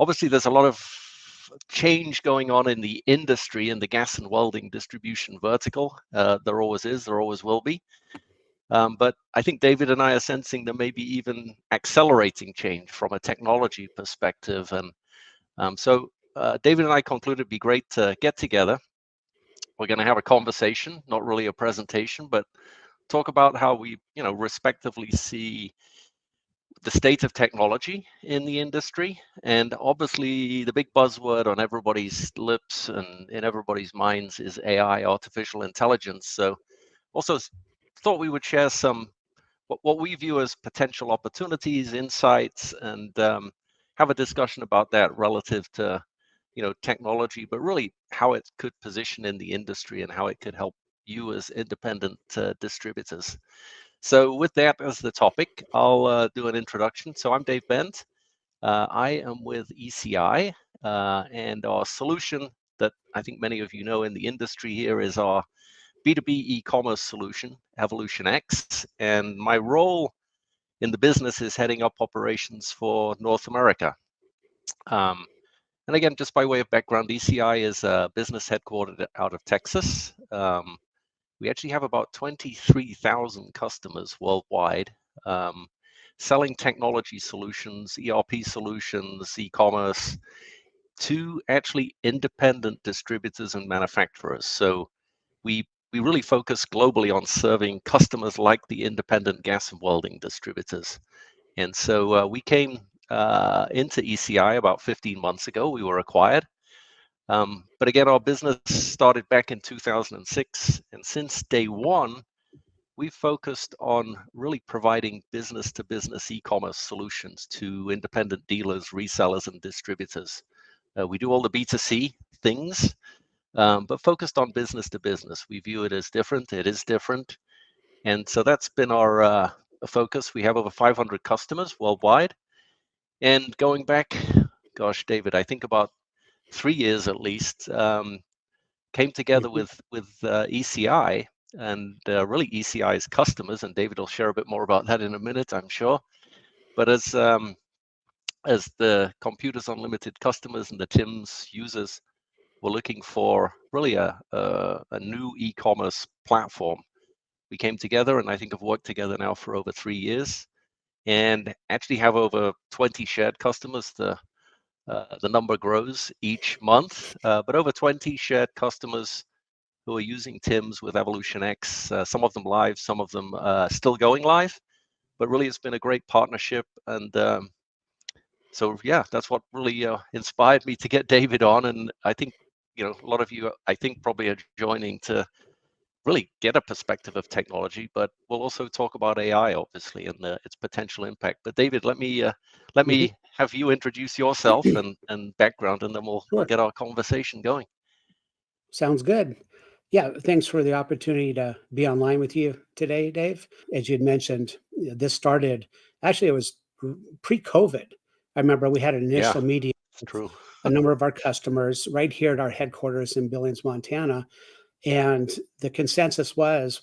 obviously there's a lot of change going on in the industry, in the gas and welding distribution vertical. There always is, there always will be. But I think David and I are sensing there may be even accelerating change from a technology perspective. And so David and I concluded it'd be great to get together. We're going to have a conversation, not really a presentation, but talk about how we, respectively see the state of technology in the industry. And obviously the big buzzword on everybody's lips and in everybody's minds is AI, artificial intelligence. So also thought we would share some what we view as potential opportunities, insights, and have a discussion about that relative to technology, but really how it could position in the industry and how it could help you as independent distributors. So with that as the topic, I'll do an introduction. So I'm Dave Bent. I am with ECI, and our solution that I think many of you know in the industry here is our B2B e-commerce solution, Evolution X. And my role in the business is heading up operations for North America. And again, just by way of background, ECI is a business headquartered out of Texas. We actually have about 23,000 customers worldwide, selling technology solutions, ERP solutions, e-commerce to actually independent distributors and manufacturers. So we really focus globally on serving customers like the independent gas and welding distributors. And so we came into ECI about 15 months ago. We were acquired. But again, our business started back in 2006. And since day one, we've focused on really providing business-to-business e-commerce solutions to independent dealers, resellers, and distributors. We do all the B2C things, but focused on business-to-business. We view it as different. It is different. And so that's been our focus. We have over 500 customers worldwide. And going back, gosh, David, I think about 3 years at least, came together with ECI and really ECI's customers, and David will share a bit more about that in a minute, I'm sure. But as the Computers Unlimited customers and the TIMS users were looking for really a new e-commerce platform, we came together, and I think have worked together now for over 3 years, and actually have over 20 shared customers. The number grows each month, but over 20 shared customers who are using TIMS with Evolution X, some of them live, some of them still going live, but really it's been a great partnership. And so, yeah, that's what really inspired me to get David on. And I think, a lot of you, I think, probably are joining to really get a perspective of technology, but we'll also talk about AI, obviously, and its potential impact. But David, let me have you introduce yourself and background, and then we'll get our conversation going. Sounds good. Yeah, thanks for the opportunity to be online with you today, Dave. As you'd mentioned, this started, actually, it was pre-COVID. I remember we had an initial meeting with a number of our customers right here at our headquarters in Billings, Montana. And the consensus was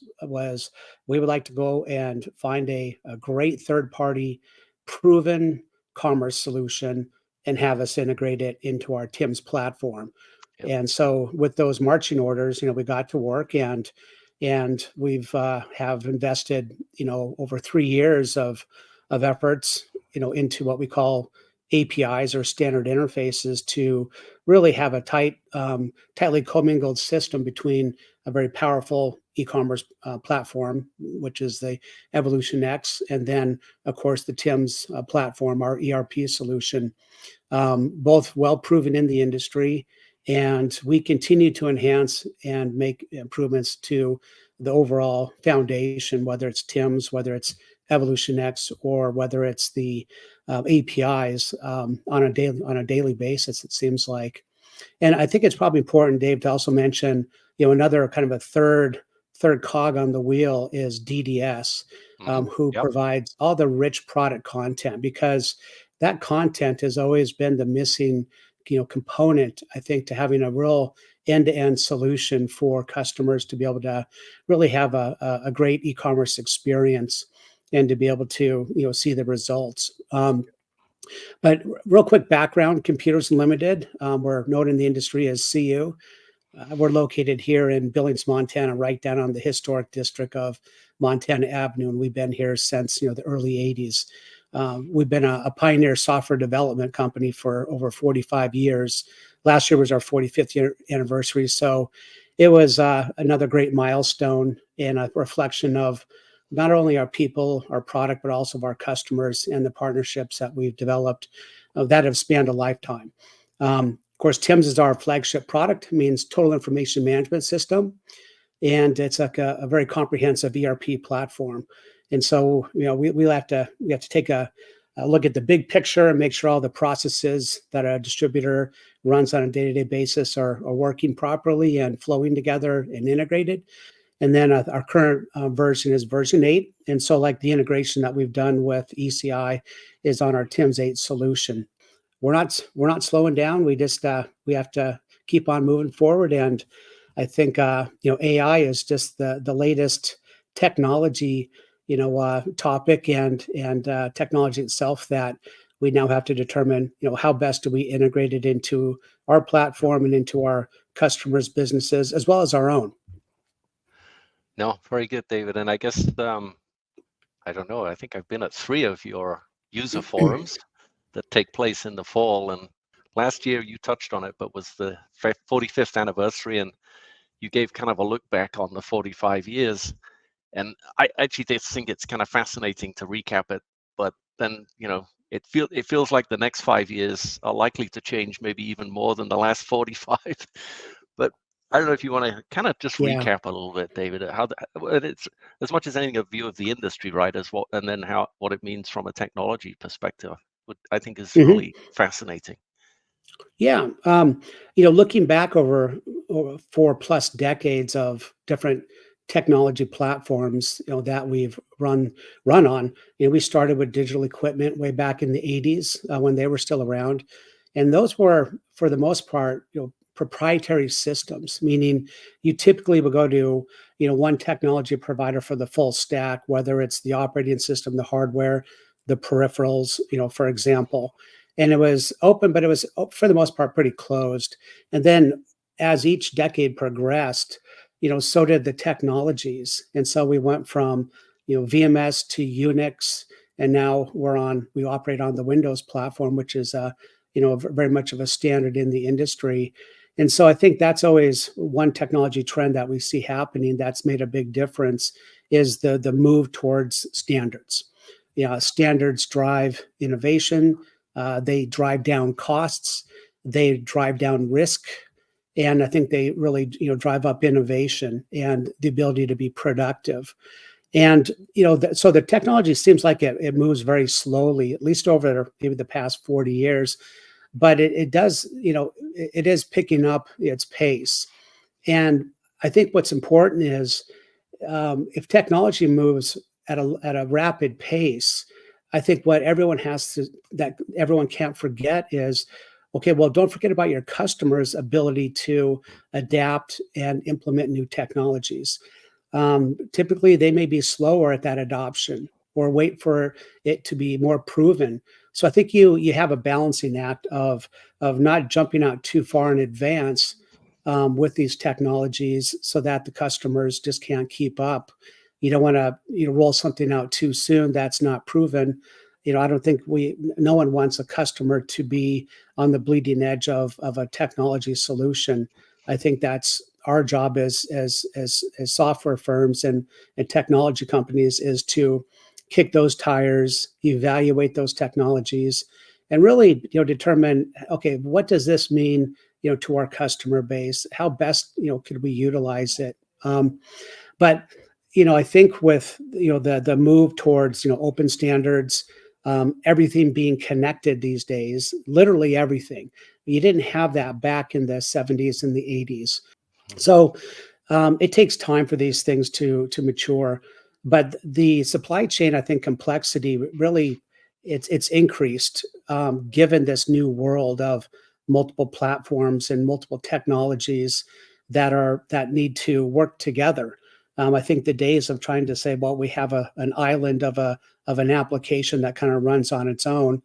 we would like to go and find a great third-party proven commerce solution and have us integrate it into our TIMS platform. Yep. And so with those marching orders, we got to work, and we've have invested, over 3 years of efforts, into what we call APIs or standard interfaces to really have a tightly commingled system between a very powerful e-commerce platform, which is the Evolution X, and then, of course, the TIMS platform, our ERP solution, both well proven in the industry. And we continue to enhance and make improvements to the overall foundation, whether it's TIMS, whether it's Evolution X, or whether it's the APIs on a daily basis, it seems like. And I think it's probably important, Dave, to also mention, another kind of a third cog on the wheel is DDS, who provides all the rich product content, because that content has always been the missing component, I think, to having a real end-to-end solution for customers to be able to really have a great e-commerce experience and to be able to see the results. But real quick background, Computers Unlimited, we're known in the industry as CU. We're located here in Billings, Montana, right down on the historic district of Montana Avenue, and we've been here since the early '80s. We've been a pioneer software development company for over 45 years. Last year was our 45th year anniversary, so it was another great milestone and a reflection of not only our people, our product, but also of our customers and the partnerships that we've developed that have spanned a lifetime. Of course, TIMS is our flagship product, means Total Information Management System, and it's like a very comprehensive ERP platform. And so, we have to take a look at the big picture and make sure all the processes that a distributor runs on a day-to-day basis are working properly and flowing together and integrated. And then our current version is version 8. And so, like the integration that we've done with ECI is on our TIMS 8 solution. We're not slowing down. We have to keep on moving forward. And I think AI is just the latest technology topic and technology itself that we now have to determine how best do we integrate it into our platform and into our customers' businesses as well as our own. No, very good, David. And I guess I don't know. I think I've been at 3 of your user forums that take place in the fall. And last year you touched on it, but was the 45th anniversary, and you gave kind of a look back on the 45 years. And I actually think it's kind of fascinating to recap it. But then, it feels like the next 5 years are likely to change maybe even more than the last 45. But I don't know if you want to kind of just Yeah. recap a little bit, David, how it's as much as anything a view of the industry, right? And then what it means from a technology perspective, I think is really fascinating. Yeah. Looking back over 4+ decades of different technology platforms, that we've run on. We started with digital equipment way back in the '80s when they were still around, and those were, for the most part, proprietary systems. Meaning, you typically would go to one technology provider for the full stack, whether it's the operating system, the hardware, the peripherals, for example. And it was open, but it was, for the most part, pretty closed. And then as each decade progressed, so did the technologies. And so we went from, VMS to Unix, and now we operate on the Windows platform, which is, very much of a standard in the industry. And so I think that's always one technology trend that we see happening that's made a big difference is the move towards standards. Standards drive innovation. They drive down costs, they drive down risk, and I think they really drive up innovation and the ability to be productive. And so the technology seems like it moves very slowly, at least over maybe the past 40 years, but it does, it is picking up its pace. And I think what's important is if technology moves at a rapid pace, I think what that everyone can't forget is, okay, well, don't forget about your customers' ability to adapt and implement new technologies. Typically, they may be slower at that adoption or wait for it to be more proven. So I think you have a balancing act of not jumping out too far in advance with these technologies so that the customers just can't keep up. You don't want to roll something out too soon that's not proven. I don't think no one wants a customer to be on the bleeding edge of a technology solution. I think that's our job as software firms and technology companies is to kick those tires, evaluate those technologies, and really determine, okay, what does this mean to our customer base? How best could we utilize it? But I think with the move towards open standards, everything being connected these days, literally everything. You didn't have that back in the '70s and the '80s. So it takes time for these things to mature. But the supply chain, I think, complexity really it's increased given this new world of multiple platforms and multiple technologies that need to work together. I think the days of trying to say, well, we have an island of an application that kind of runs on its own,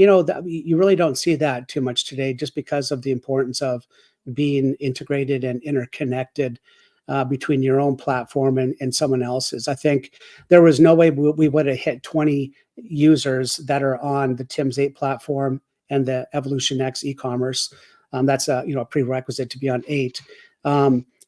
You really don't see that too much today, just because of the importance of being integrated and interconnected between your own platform and someone else's. I think there was no way we would have hit 20 users that are on the TIMS 8 platform and the Evolution X e-commerce. That's a prerequisite to be on 8,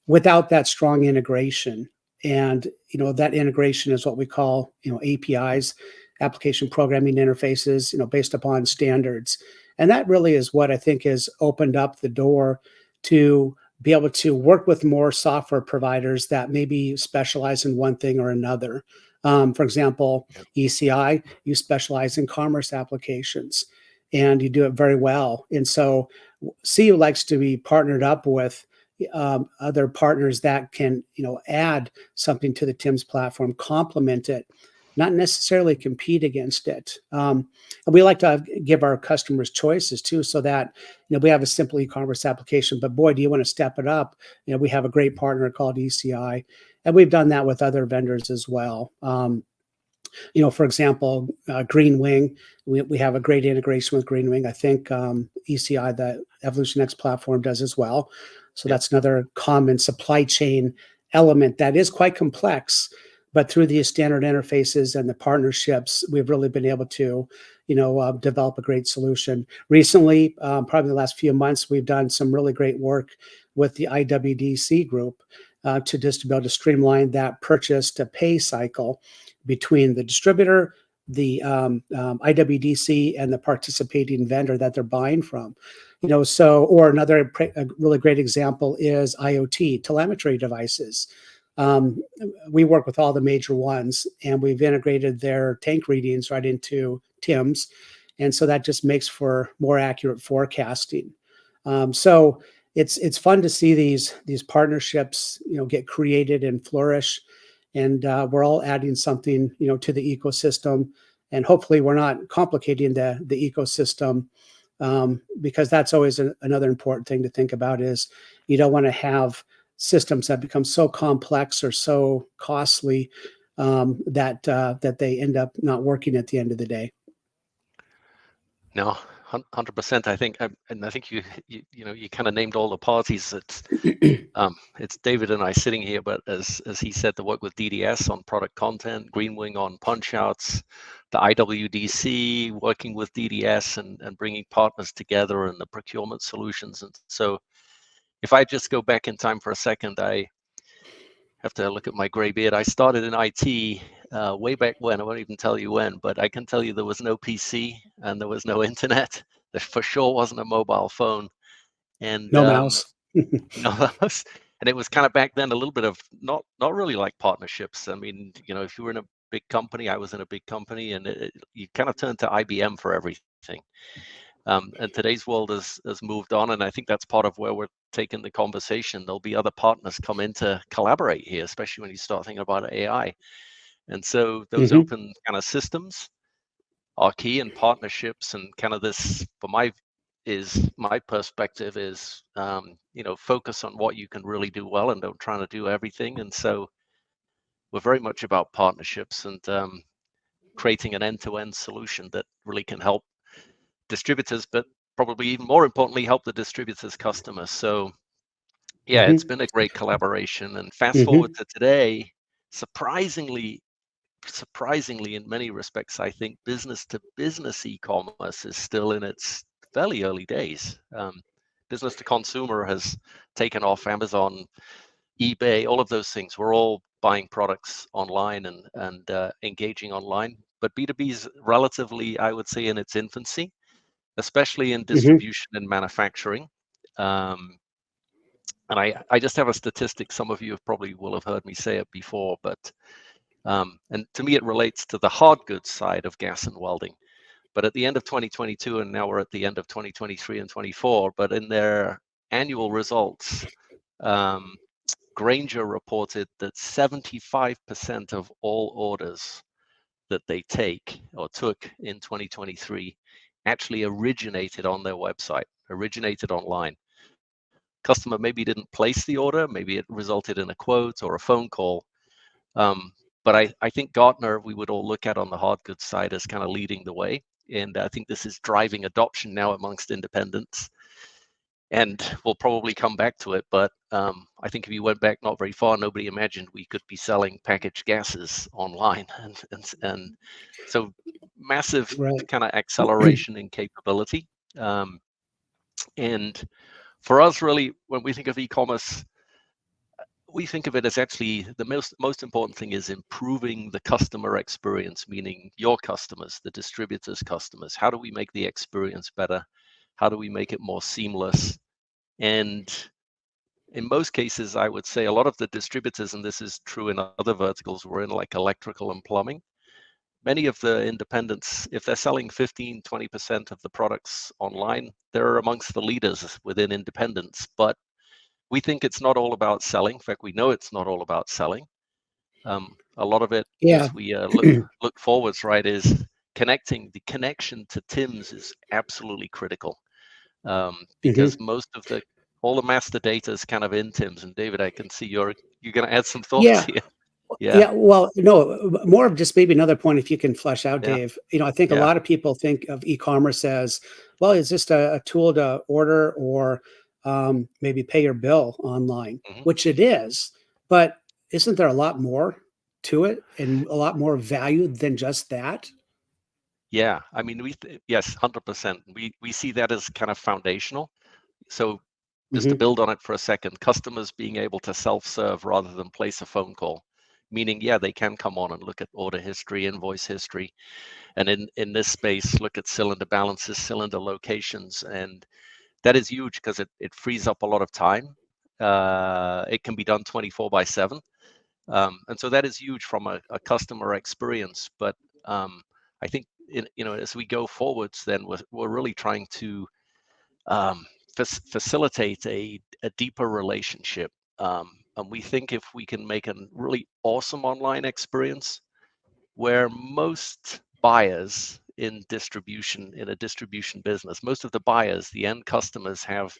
without that strong integration. And that integration is what we call APIs, application programming interfaces, based upon standards. And that really is what I think has opened up the door to be able to work with more software providers that maybe specialize in one thing or another. For example, Yep. ECI, you specialize in commerce applications and you do it very well. And so CU likes to be partnered up with other partners that can, add something to the TIMS platform, complement it, not necessarily compete against it. And we like to give our customers choices too, so that we have a simple e-commerce application, but boy, do you want to step it up? We have a great partner called ECI, and we've done that with other vendors as well. For example, Greenwing, we have a great integration with Greenwing. I think ECI, the Evolution X platform, does as well. So Yep. that's another common supply chain element that is quite complex. But through the standard interfaces and the partnerships, we've really been able to, develop a great solution. Recently, probably the last few months, we've done some really great work with the IWDC group to just be able to streamline that purchase to pay cycle between the distributor, the IWDC, and the participating vendor that they're buying from. Or another a really great example is IoT, telemetry devices. We work with all the major ones, and we've integrated their tank readings right into TIMS. And so that just makes for more accurate forecasting. So it's fun to see these partnerships, get created and flourish. And we're all adding something, to the ecosystem. And hopefully we're not complicating the ecosystem, because that's always another important thing to think about. Is you don't want to have systems that become so complex or so costly that they end up not working at the end of the day. No, 100%. I think, and I think you kind of named all the parties. It's David and I sitting here, but as he said, the work with DDS on product content, Greenwing on punch outs, the IWDC working with DDS and bringing partners together, and the procurement solutions. And so, if I just go back in time for a second, I have to look at my gray beard. I started in IT way back when. I won't even tell you when, but I can tell you there was no PC and there was no internet. There for sure wasn't a mobile phone, and No mouse. no, and it was kind of back then a little bit of not really like partnerships. I mean, if you were in a big company, I was in a big company, and you kind of turned to IBM for everything. And today's world has moved on, and I think that's part of where we're taking the conversation. There'll be other partners come in to collaborate here, especially when you start thinking about AI. And so those Mhm. open kind of systems are key, and partnerships, and kind of this, for my perspective is, focus on what you can really do well and don't try to do everything. And so we're very much about partnerships and creating an end-to-end solution that really can help distributors, but probably even more importantly, help the distributors' customers. So yeah, it's Mhm. been a great collaboration. And fast forward Mhm. to today, surprisingly in many respects, I think business to business e-commerce is still in its fairly early days. Business to consumer has taken off. Amazon, eBay, all of those things. We're all buying products online and engaging online. But B2B is relatively, I would say, in its infancy, especially in Mhm. distribution and manufacturing. Um, and I just have a statistic. Some of you probably will have heard me say it before, but and to me, it relates to the hard goods side of gas and welding. But at the end of 2022, and now we're at the end of 2023 and 24, but in their annual results, um, Granger reported that 75% of all orders that they take or took in 2023 actually originated on their website, originated online. Customer maybe didn't place the order, maybe it resulted in a quote or a phone call. But I think Gartner, we would all look at on the hard goods side as kind of leading the way. And I think this is driving adoption now amongst independents. And we'll probably come back to it, but I think if you went back not very far, nobody imagined we could be selling packaged gases online, and so massive Right. kind of acceleration in capability. And for us, really, when we think of e-commerce, we think of it as actually the most important thing is improving the customer experience, meaning your customers, the distributors' customers. How do we make the experience better? How do we make it more seamless? And in most cases, I would say a lot of the distributors, and this is true in other verticals, we're in like electrical and plumbing. Many of the independents, if they're selling 15, 20% of the products online, they're amongst the leaders within independents. But we think it's not all about selling. In fact, we know it's not all about selling. A lot of it, Yeah. as we look forwards, right, is connecting. The connection to Tim's is absolutely critical, because Hmm. most of the all the master data is kind of in Tim's. And David, I can see you're going to add some thoughts Yeah. here. Yeah, Yeah, well, no, more of just maybe another point if you can flesh out, yeah, Dave. I think a yeah. lot of people think of e-commerce as, well, it's just a tool to order or maybe pay your bill online, Hmm. which it is. But isn't there a lot more to it and a lot more value than just that? Yeah. I mean, yes, 100%. We see that as kind of foundational. So just to Hmm. build on it for a second, customers being able to self-serve rather than place a phone call, meaning, yeah, they can come on and look at order history, invoice history, and in this space, look at cylinder balances, cylinder locations, and that is huge because it frees up a lot of time. It can be done 24/7, and so that is huge from a customer experience. But I think as we go forwards, then we're really trying to um, facilitate a deeper relationship. And we think if we can make a really awesome online experience where most buyers in a distribution business, most of the buyers, the end customers, have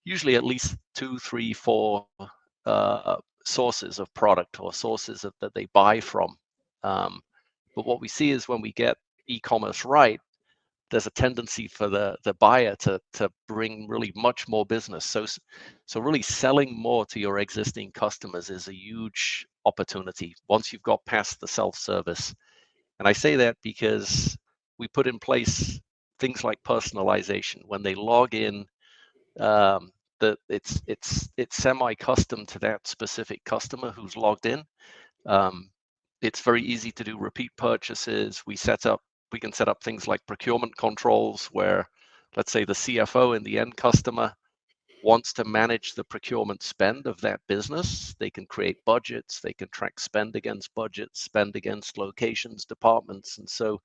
usually at least two, three, four sources of product or sources that they buy from. But what we see is when we get e-commerce right, there's a tendency for the buyer to bring really much more business. So really selling more to your existing customers is a huge opportunity once you've got past the self-service. And I say that because we put in place things like personalization. When they log in, that it's semi-custom to that specific customer who's logged in. Um, it's very easy to do repeat purchases. We can set up things like procurement controls where, let's say, the CFO and the end customer wants to manage the procurement spend of that business. They can create budgets, they can track spend against budgets, spend against locations, departments. And so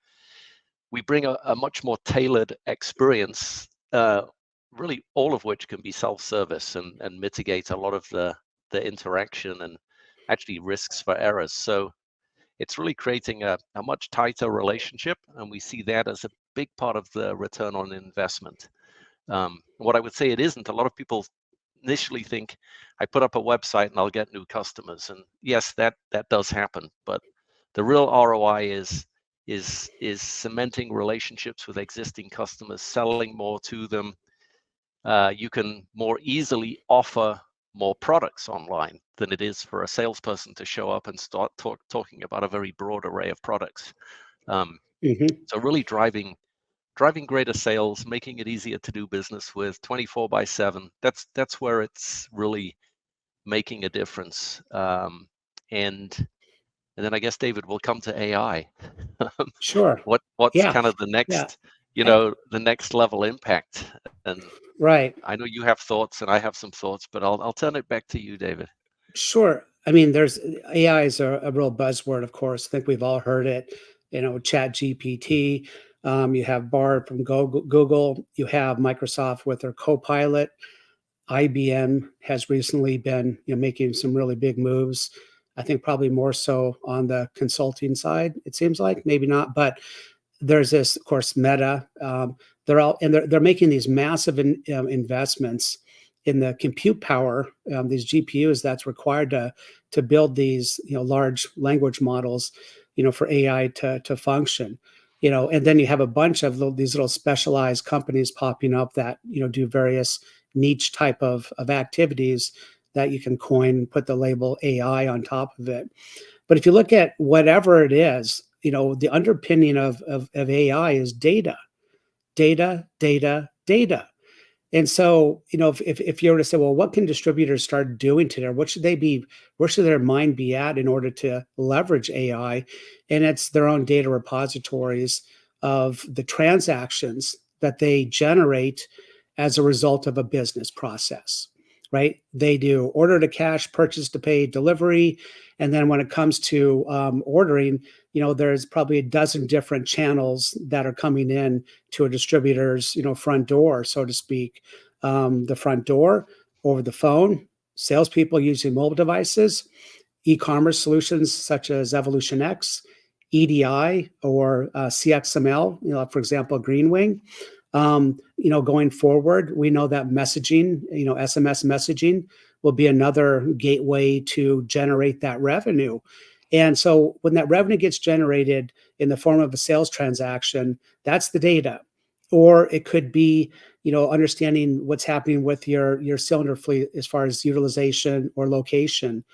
we bring a much more tailored experience, really all of which can be self-service and mitigate a lot of the interaction and actually risks for errors. So it's really creating a much tighter relationship, and we see that as a big part of the return on investment. What I would say it isn't, a lot of people initially think I put up a website and I'll get new customers. And yes, that does happen, but the real ROI is cementing relationships with existing customers, selling more to them. You can more easily offer more products online than it is for a salesperson to show up and start talking about a very broad array of products. Um, Hmm. so really driving greater sales, making it easier to do business with 24/7. That's where it's really making a difference. And and then I guess David will come to AI. Sure. What's Yeah. kind of the Yeah. next, I- the next level impact? And right. I know you have thoughts and I have some thoughts, but I'll turn it back to you, David. Sure. I mean, there's AI is a real buzzword, of course. I think we've all heard it. Chat GPT. You have Bard from Google. You have Microsoft with their Copilot. IBM has recently been making some really big moves. I think probably more so on the consulting side. It seems like maybe not, but there's this, of course, Meta. They're making these massive investments in the compute power, these GPUs that's required to build these large language models, for AI to function. And then you have a bunch of these little specialized companies popping up that do various niche type of activities that you can coin, put the label AI on top of it. But if you look at whatever it is, the underpinning of AI is data, data, data, data. And so, if you were to say, well, what can distributors start doing today? What should they be? Where should their mind be at in order to leverage AI? And it's their own data repositories of the transactions that they generate as a result of a business process, right? They do order to cash, purchase to pay, delivery. And then when it comes to ordering, there's probably a dozen different channels that are coming in to a distributor's, front door, so to speak. The front door, over the phone, salespeople using mobile devices, e-commerce solutions such as Evolution X, EDI, or CXML, for example, Greenwing. Going forward, we know that messaging, SMS messaging will be another gateway to generate that revenue. And so when that revenue gets generated in the form of a sales transaction, that's the data. Or it could be, understanding what's happening with your cylinder fleet as far as utilization or location,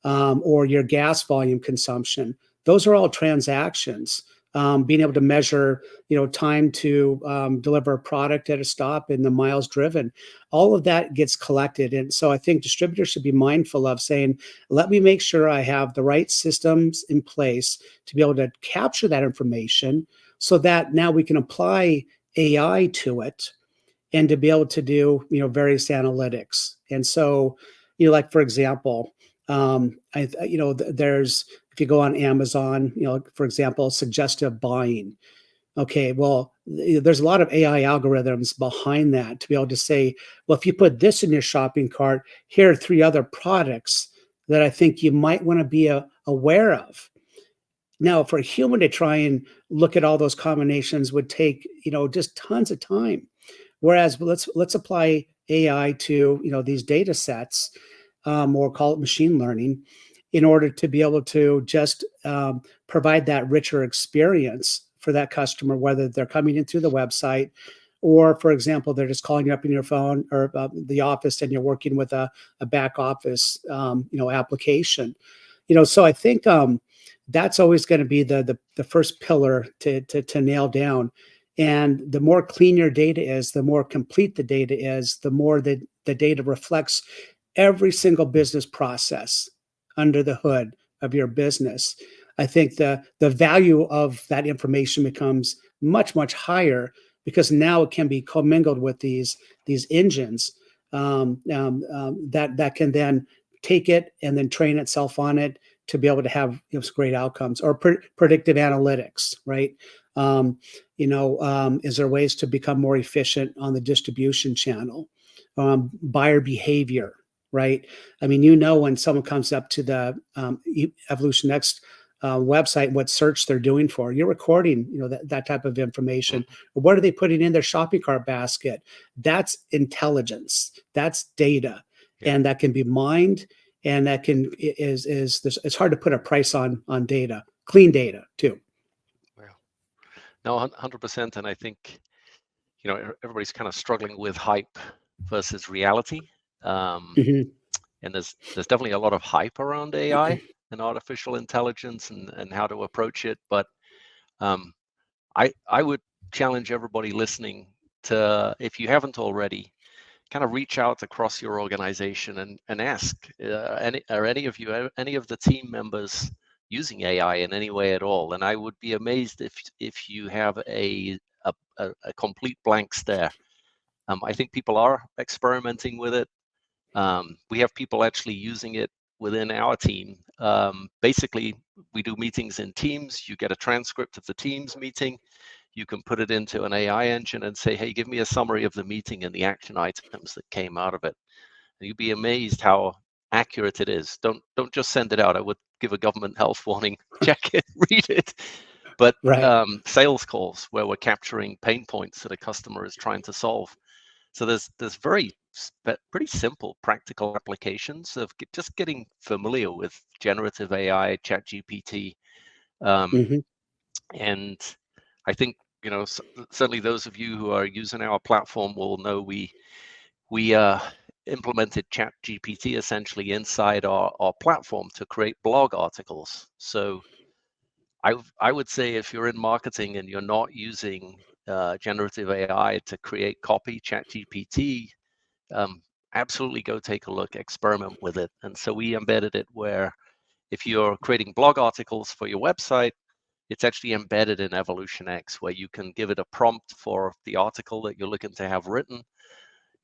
or your gas volume consumption. Those are all transactions. Being able to measure, time to deliver a product at a stop and the miles driven, all of that gets collected. And so I think distributors should be mindful of saying, let me make sure I have the right systems in place to be able to capture that information so that now we can apply AI to it and to be able to do, various analytics. And so, like for example, there's, if you go on Amazon, for example, suggestive buying. Okay, well, there's a lot of AI algorithms behind that to be able to say, well, if you put this in your shopping cart, here are 3 other products that I think you might want to be aware of. Now, for a human to try and look at all those combinations would take, just tons of time. Whereas let's apply AI to these data sets, or call it machine learning, in order to be able to just provide that richer experience for that customer, whether they're coming in through the website, or, for example, they're just calling you up in your phone or the office, and you're working with a back office application. So I think that's always going to be the first pillar to nail down. And the more clean your data is, the more complete the data is, the more the data reflects every single business process under the hood of your business. I think the value of that information becomes much, much higher because now it can be commingled with these engines that can then take it and then train itself on it to be able to have great outcomes, or predictive analytics, right? Is there ways to become more efficient on the distribution channel? Buyer behavior, right? I mean, when someone comes up to the Evolution X website, what search they're doing for, you're recording, that type of information. Mm-hmm. What are they putting in their shopping cart basket? That's intelligence. That's data, Yeah. and that can be mined. And that it's hard to put a price on data, clean data too. Well, no, 100%. And I think, everybody's kind of struggling with hype versus reality. Mm-hmm. And there's definitely a lot of hype around AI and artificial intelligence and how to approach it. But I would challenge everybody listening to, if you haven't already, kind of reach out across your organization and ask, any of the team members using AI in any way at all? And I would be amazed if you have a complete blank stare. I think people are experimenting with it. We have people actually using it within our team. Basically, we do meetings in Teams. You get a transcript of the Teams meeting. You can put it into an AI engine and say, hey, give me a summary of the meeting and the action items that came out of it. And you'd be amazed how accurate it is. Don't just send it out. I would give a government health warning. Check it, read it. But Right. Sales calls where we're capturing pain points that a customer is trying to solve. So there's pretty simple practical applications of just getting familiar with generative AI, ChatGPT, Mm-hmm. and I think, certainly those of you who are using our platform will know we implemented ChatGPT essentially inside our platform to create blog articles. So I would say if you're in marketing and you're not using generative AI to create copy, ChatGPT, absolutely go take a look, experiment with it. And so we embedded it where if you're creating blog articles for your website, it's actually embedded in Evolution X, where you can give it a prompt for the article that you're looking to have written.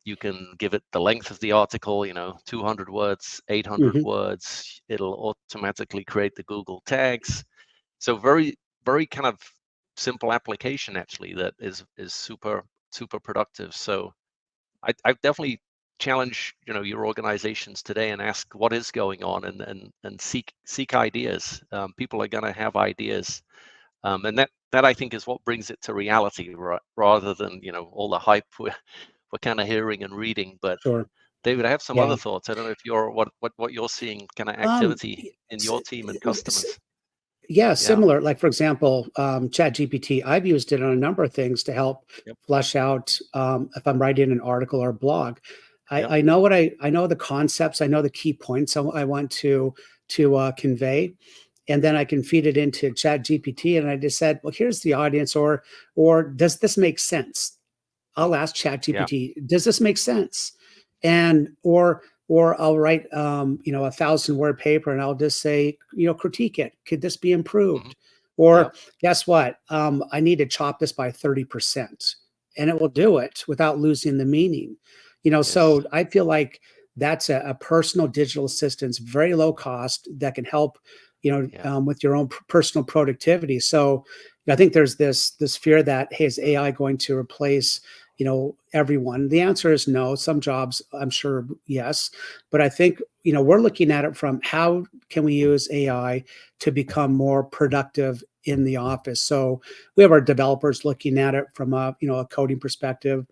You can give it the length of the article, 200 words, 800 Hmm. words. It'll automatically create the Google tags. So very, very kind of simple application actually that is super productive. So I definitely challenge your organizations today and ask what is going on, and seek ideas. People are going to have ideas, and that I think is what brings it to reality, rather than all the hype we're kind of hearing and reading. But Sure. David, I have some Yeah. other thoughts. I don't know if you're what you're seeing kind of Um, activity in s- your team and s- customers. yeah, Yeah. similar. Like for example, ChatGPT. I've used it on a number of things to help Yep. flesh out if I'm writing an article or a blog. Yep. I know I know the concepts. I know the key points I want to convey, and then I can feed it into ChatGPT, and I just said, well, here's the audience, or does this make sense? Mm. I'll ask Yeah. ChatGPT, does this make sense? And or I'll write 1,000-word paper and I'll just say, critique it. Could this be Hmm. improved? Yep. Or guess what? I need to chop this by 30%. And it will do it without losing the meaning. Yes. So I feel like that's a personal digital assistance, very low cost that can help, Yeah. with your own personal productivity. So I think there's this fear that, hey, is AI going to replace everyone? The answer is no. Some jobs, I'm sure, yes. But I think we're looking at it from how can we use AI to become more productive in the office. So we have our developers looking at it from a coding perspective.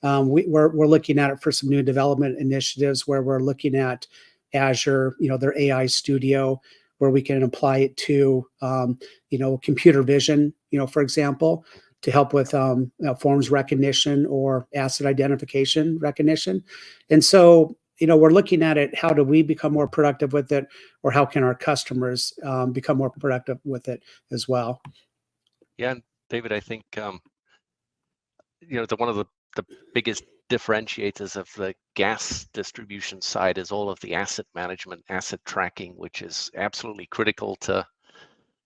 We're looking at it for some new development initiatives where we're looking at Azure, their AI studio, where we can apply it to computer vision, for example, to help with forms recognition or asset identification recognition. And so we're looking at it, how do we become more productive with it, or how can our customers become more productive with it as well? Yeah. And David, I think one of the biggest differentiators of the gas distribution side is all of the asset management, asset tracking, which is absolutely critical to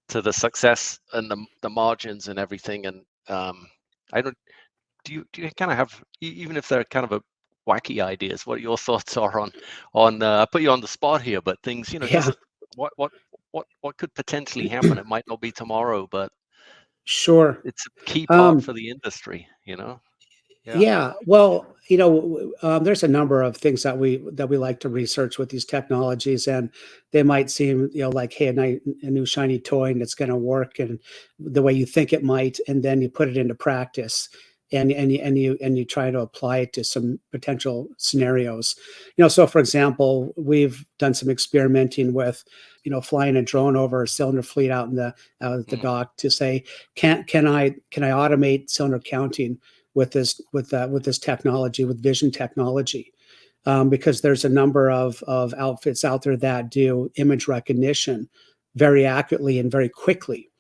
the success and the margins and everything. And I don't do you kind of have, even if they're kind of a wacky ideas, what your thoughts are on I put you on the spot here, but things, Yeah. just what could potentially happen? It might not be tomorrow, but Sure. it's a key part Um, for the industry. Yeah. Yeah, well, there's a number of things that we like to research with these technologies, and they might seem, like, hey, a new shiny toy, and it's going to work, and the way you think it might, and then you put it into practice, and you try to apply it to some potential scenarios. So for example, we've done some experimenting with, flying a drone over a cylinder fleet out at the Mm, dock to say, can I automate cylinder counting with this technology, with vision technology, because there's a number of outfits out there that do image recognition very accurately and very quickly.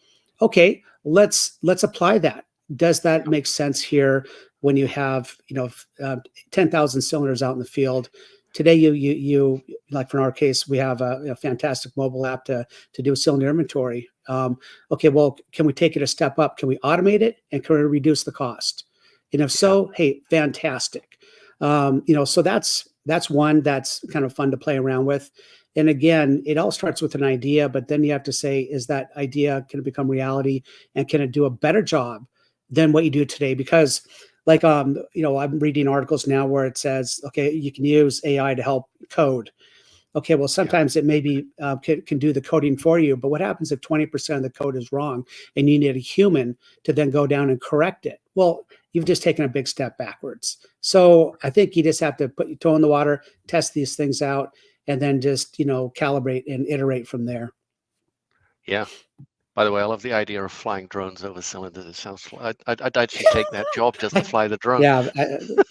Okay, let's apply that. Does that yeah. make sense here when you have 10,000 cylinders out in the field? Today, you like for our case, we have a fantastic mobile app to do cylinder inventory. Okay, well, can we take it a step up? Can we automate it, and can we reduce the cost? And if Yeah. so, hey, fantastic. So that's one that's kind of fun to play around with. And again, it all starts with an idea, but then you have to say, is that idea, can it become reality, and can it do a better job than what you do today? Because like I'm reading articles now where it says, okay, you can use AI to help code. Okay, well, Yeah. sometimes it maybe can do the coding for you, but what happens if 20% of the code is wrong and you need a human to then go down and correct it? Well, you've just taken a big step backwards. So I think you just have to put your toe in the water, test these things out, and then just calibrate and iterate from there. Yeah. By the way, I love the idea of flying drones over cylinders. It sounds. I'd actually take that job just to fly the drone. Yeah,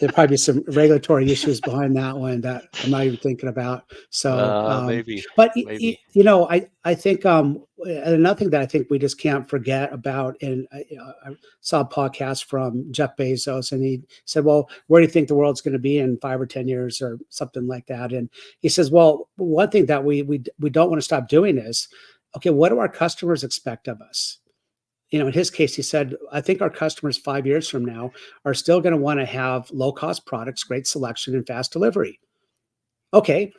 there'd probably be some regulatory issues behind that one that I'm not even thinking about. So, Maybe, but maybe. I think another thing that I think we just can't forget about, and I saw a podcast from Jeff Bezos, and he said, "Well, where do you think the world's going to be in 5 or 10 years, or something like that?" And he says, "Well, one thing that we don't want to stop doing is, okay, what do our customers expect of us?" In his case, he said, I think our customers 5 years from now are still going to want to have low cost products, great selection, and fast delivery. Okay.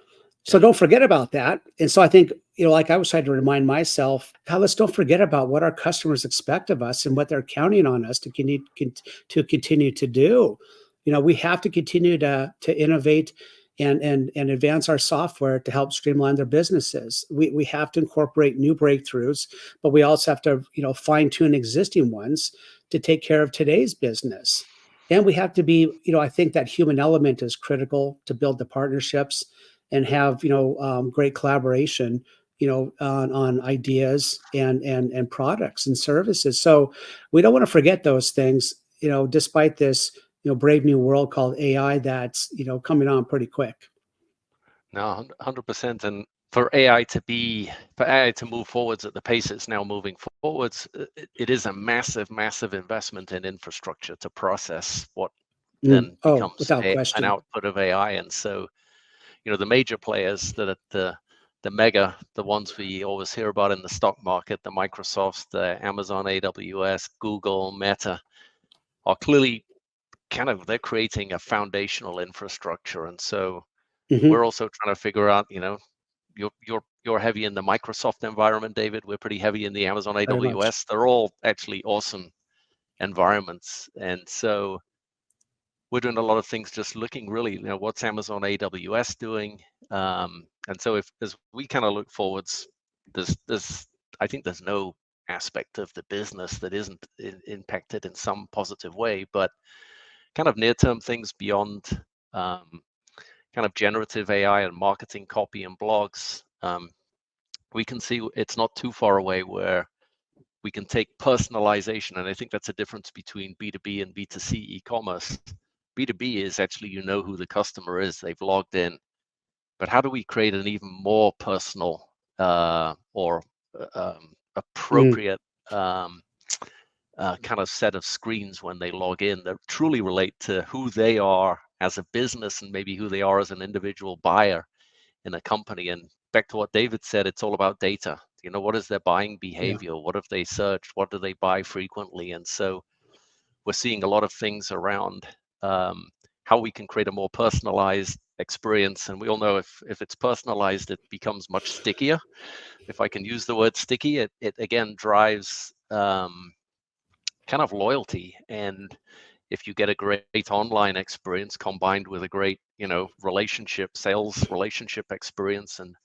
So Yeah. don't forget about that. And so I think, like I was trying to remind myself, God, let's don't forget about what our customers expect of us and what they're counting on us to continue to do. We have to continue to innovate and advance our software to help streamline their businesses. We have to incorporate new breakthroughs, but we also have to, fine tune existing ones to take care of today's business. And we have to be, I think that human element is critical to build the partnerships and have great collaboration on ideas and products and services. So we don't want to forget those things, despite this brave new world called AI that's coming on pretty quick. No, 100%. And for AI to move forwards at the pace it's now moving forwards, it is a massive, massive investment in infrastructure to process what then Oh, becomes without an question. output of AI. And so, the major players that are the ones we always hear about in the stock market, the Microsofts, the Amazon, AWS, Google, Meta, are clearly they're creating a foundational infrastructure. And so Hmm. we're also trying to figure out, you're heavy in the Microsoft environment, David. We're pretty heavy in the Amazon Very much. AWS. They're all actually awesome environments. And so we're doing a lot of things just looking really, what's Amazon AWS doing? And so as we kind of look forwards, there's I think there's no aspect of the business that isn't impacted in some positive way, but kind of near-term things beyond um, kind of generative AI and marketing copy and blogs. We can see it's not too far away where we can take personalization, and I think that's a difference between B2B and B2C e-commerce. B2B is actually who the customer is, they've logged in, but how do we create an even more personal or Mm, appropriate kind of set of screens when they log in that truly relate to who they are as a business and maybe who they are as an individual buyer in a company. And back to what David said, it's all about data. What is their buying yeah. behavior? What have they searched? What do they buy frequently? And so we're seeing a lot of things around how we can create a more personalized experience. And we all know if it's personalized, it becomes much stickier. If I can use the word sticky, it again drives kind of loyalty. And if you get a great online experience combined with a great, sales relationship experience and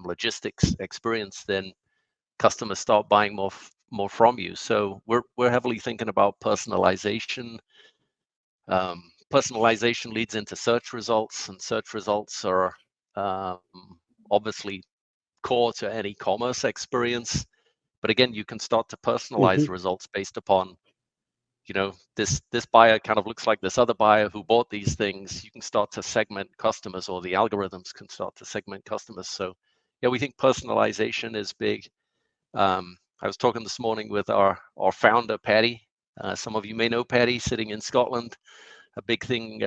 logistics experience, then customers start buying more from you. So we're heavily thinking about personalization. Personalization leads into search results, and search results are um, obviously core to any commerce experience. But again, you can start to personalize Hmm. the results based upon, this buyer kind of looks like this other buyer who bought these things. You can start to segment customers, or the algorithms can start to segment customers. So yeah, we think personalization is big. I was talking this morning with our founder, Patty. Some of you may know Patty, sitting in Scotland. A big thing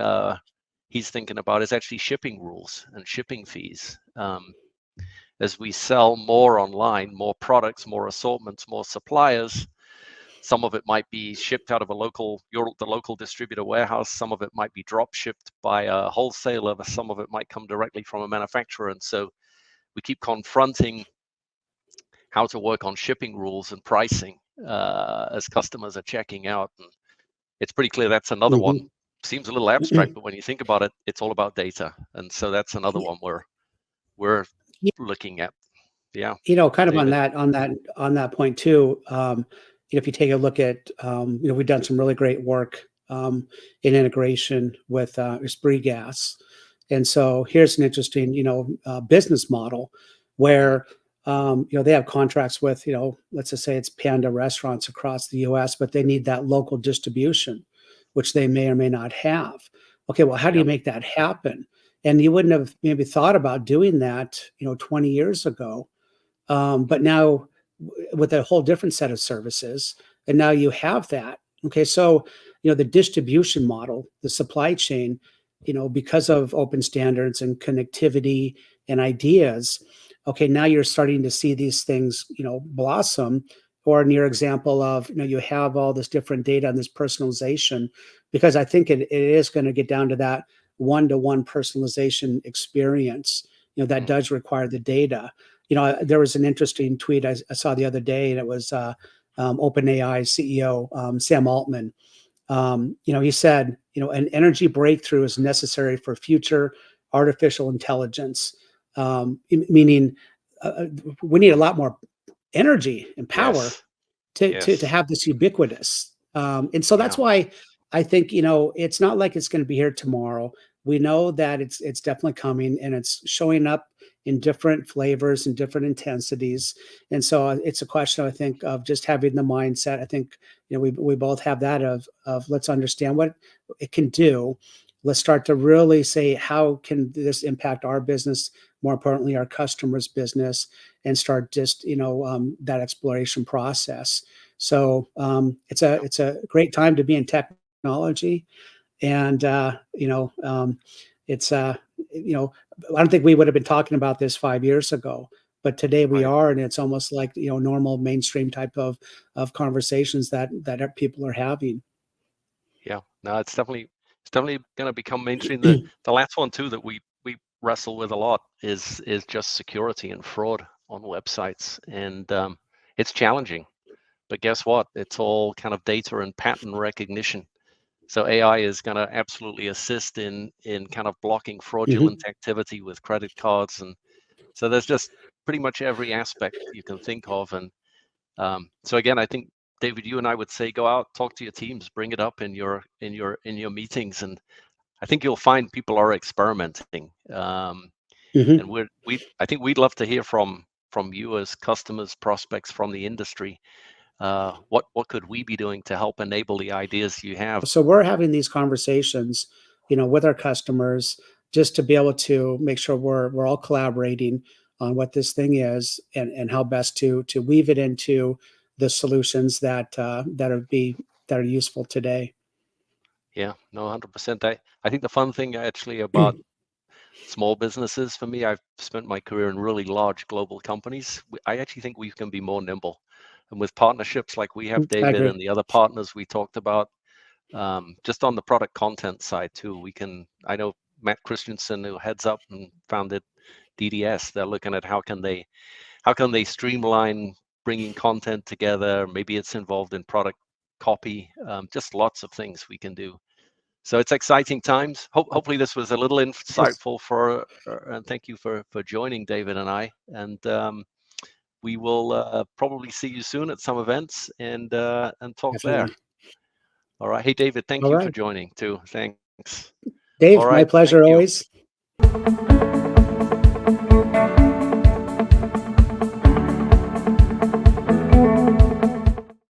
he's thinking about is actually shipping rules and shipping fees. As we sell more online, more products, more assortments, more suppliers, some of it might be shipped out of the local distributor warehouse. Some of it might be drop shipped by a wholesaler. Some of it might come directly from a manufacturer. And so we keep confronting how to work on shipping rules and pricing as customers are checking out. And it's pretty clear that's another one. Hmm. Seems a little abstract, but when you think about it, it's all about data. And so that's another one where we're looking at. Yeah, Kind of on David. that point too. If you take a look at, we've done some really great work in integration with Esprit Gas, and so here's an interesting, business model Mm, where They have contracts with, let's just say it's Panda restaurants across the US, but they need that local distribution, which they may or may not have. Okay, well, how do Yeah. you make that happen? And you wouldn't have maybe thought about doing that, 20 years ago. But now with a whole different set of services, and now you have that. Okay, so the distribution model, the supply chain, because of open standards and connectivity and ideas, okay, now you're starting to see these things, blossom. Or in your example of, you have all this different data and this personalization, because I think it is going to get down to that one-to-one personalization experience, that Mm. does require the data. There was an interesting tweet I saw the other day, and it was OpenAI CEO Sam Altman. He said, an energy breakthrough is necessary for future artificial intelligence, meaning we need a lot more energy and power Yes. to Yes. have this ubiquitous. And so that's Yeah. why I think, it's not like it's going to be here tomorrow. We know that it's definitely coming, and it's showing up in different flavors and different intensities. And so it's a question, I think, of just having the mindset. I think, we both have that of let's understand what it can do. Let's start to really say, how can this impact our business? More importantly, our customers' business, and start just that exploration process. So it's a great time to be in technology, and it's I don't think we would have been talking about this 5 years ago, but today we Right. are, and it's almost like normal mainstream type of conversations that people are having. Yeah. No, it's definitely going to become mainstream. The last one too that we wrestle with a lot is just security and fraud on websites, and it's challenging. But guess what? It's all kind of data and pattern recognition. So AI is going to absolutely assist in kind of blocking Mhm. fraudulent activity with credit cards, and so there's just pretty much every aspect you can think of. And so again, I think David, you and I would say go out, talk to your teams, bring it up in your meetings, and I think you'll find people are experimenting. And Mhm. I think we'd love to hear from you as customers, prospects from the industry. What could we be doing to help enable the ideas you have? So we're having these conversations, with our customers, just to be able to make sure we're all collaborating on what this thing is, and how best to weave it into the solutions that are useful today. Yeah, no, 100%. I think the fun thing actually about small businesses for me, I've spent my career in really large global companies. I actually think we can be more nimble. And with partnerships like we have, I David, agree. and the other partners we talked about, just on the product content side too, I know Matt Christensen, who heads up and founded DDS, they're looking at how can they streamline bringing content together. Maybe it's involved in product copy, just lots of things we can do. So it's exciting times. Hopefully this was a little Yes, insightful and thank you for joining David and I. And we will probably see you soon at some events and talk there. definitely. All right. Hey, David, thank All you for right. joining too. Thanks. All Dave, my right. Thank pleasure you. always.